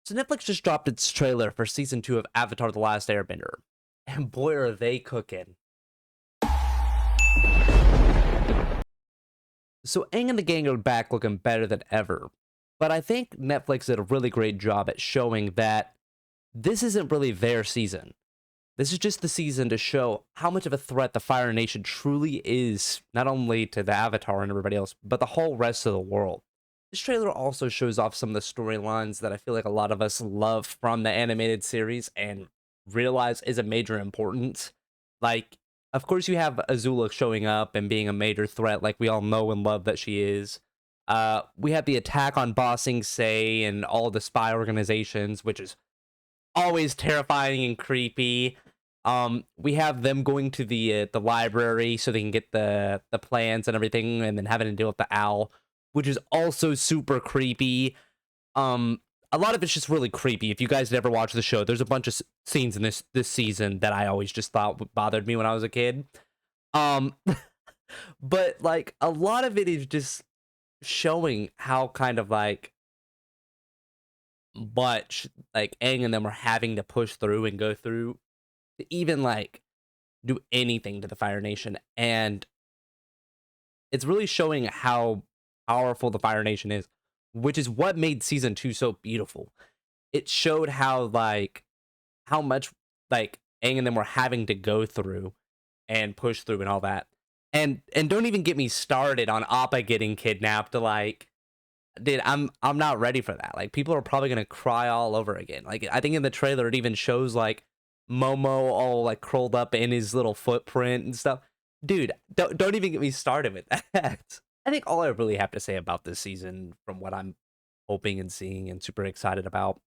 So Netflix just dropped its trailer for season 2 of Avatar: The Last Airbender. And boy are they cooking. So Aang and the gang are back looking better than ever. But I think Netflix did a really great job at showing that this isn't really their season. This is just the season to show how much of a threat the Fire Nation truly is, not only to the Avatar and everybody else, but the whole rest of the world. This trailer also shows off some of the storylines that I feel like a lot of us love from the animated series and realize is a major importance. Like, of course, you have Azula showing up and being a major threat, like we all know and love that she is. We have the attack on Ba Sing Se and all the spy organizations, which is always terrifying and creepy. We have them going to the library so they can get the plans and everything, and then having to deal with the owl, which is also super creepy. A lot of it's just really creepy. If you guys never watched the show, there's a bunch of scenes in this season that I always just thought bothered me when I was a kid. Um, but like a lot of it is just showing how kind of like much like Aang and them are having to push through and go through to even like do anything to the Fire Nation. And it's really showing how powerful the Fire Nation is, which is what made season 2 so beautiful. It showed how much like Aang and them were having to go through and push through and all that. And don't even get me started on Appa getting kidnapped. Like, dude, I'm not ready for that. Like, people are probably gonna cry all over again. Like, I think in the trailer it even shows like Momo all like curled up in his little footprint and stuff. Dude, don't even get me started with that. I think all I really have to say about this season, from what I'm hoping and seeing and super excited about,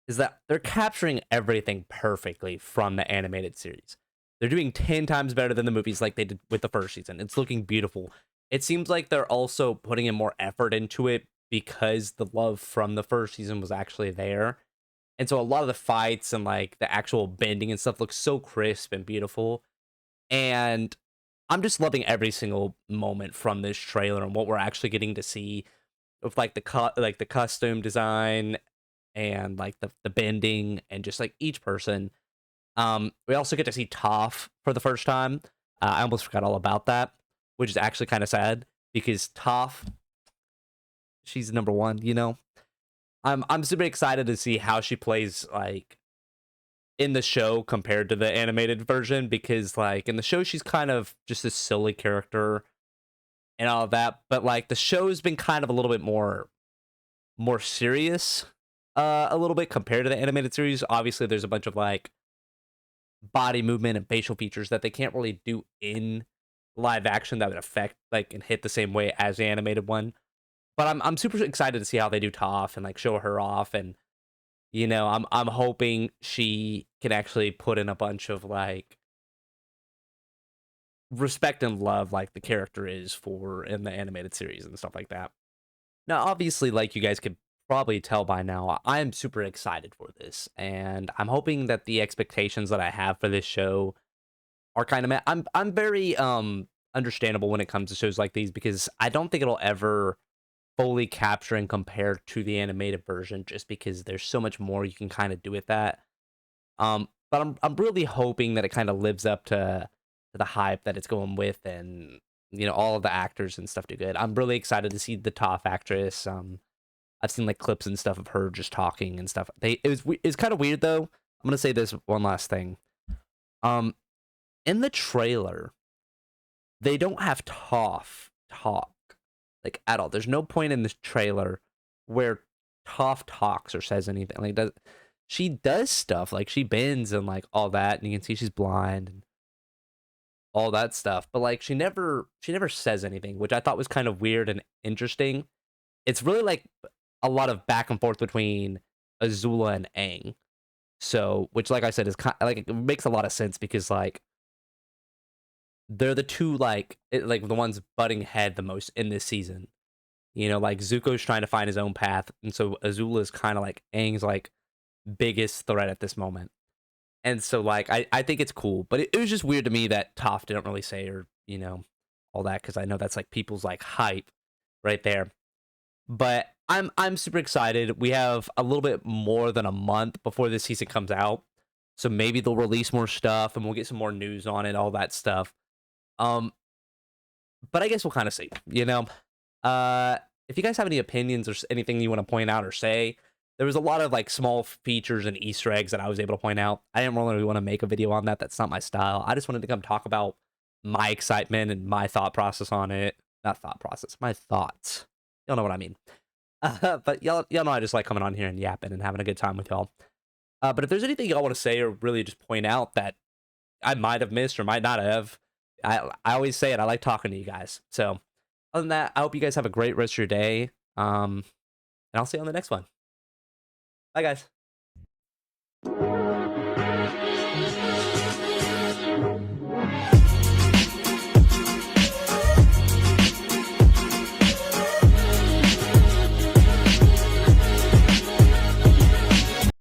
is that they're capturing everything perfectly from the animated series. They're doing 10 times better than the movies like they did with the first season. It's looking beautiful. It seems like they're also putting in more effort into it because the love from the first season was actually there. And so a lot of the fights and like the actual bending and stuff looks so crisp and beautiful. And I'm just loving every single moment from this trailer and what we're actually getting to see with like the costume design and like the bending and just like each person. We also get to see Toph for the first time. I almost forgot all about that, which is actually kind of sad because Toph, she's number one. I'm super excited to see how she plays like in the show compared to the animated version, because like in the show she's kind of just a silly character and all of that, but like the show's been kind of a little bit more serious, a little bit compared to the animated series. Obviously there's a bunch of like body movement and facial features that they can't really do in live action that would affect like and hit the same way as the animated one. But I'm super excited to see how they do Toph and like show her off. And I'm hoping she can actually put in a bunch of like respect and love like the character is for in the animated series and stuff like that. Now, obviously, like you guys could probably tell by now, I am super excited for this, and I'm hoping that the expectations that I have for this show are kind of met. I'm very understandable when it comes to shows like these, because I don't think it'll ever fully capture and compare to the animated version, just because there's so much more you can kind of do with that. But I'm really hoping that it kind of lives up to the hype that it's going with, and all of the actors and stuff do good. I'm really excited to see the Toph actress. I've seen like clips and stuff of her just talking and stuff. It's kind of weird though. I'm gonna say this one last thing. Um, in the trailer, they don't have Toph talk like at all. There's no point in this trailer where Toph talks or says anything. Like, she does stuff like she bends and like all that, and you can see she's blind and all that stuff. But like she never says anything, which I thought was kind of weird and interesting. It's really like a lot of back and forth between Azula and Aang. So, which like I said is kind like it makes a lot of sense, because like they're the two like the ones butting head the most in this season. Like Zuko's trying to find his own path, and so Azula is kind of like Aang's like biggest threat at this moment. And so like I think it's cool, but it was just weird to me that Toph didn't really say, or all that, because I know that's like people's like hype right there. But I'm super excited. We have a little bit more than a month before this season comes out. So maybe they'll release more stuff and we'll get some more news on it, all that stuff. Um, but I guess we'll kind of see, you know. Uh, if you guys have any opinions or anything you want to point out or say, there was a lot of like small features and Easter eggs that I was able to point out. I didn't really want to make a video on that. That's not my style. I just wanted to come talk about my excitement and my thought process on it. Not thought process, my thoughts. Y'all know what I mean. But y'all know I just like coming on here and yapping and having a good time with y'all. But if there's anything y'all want to say or really just point out that I might have missed or might not have, I always say it. I like talking to you guys. So other than that, I hope you guys have a great rest of your day. And I'll see you on the next one. Bye, guys.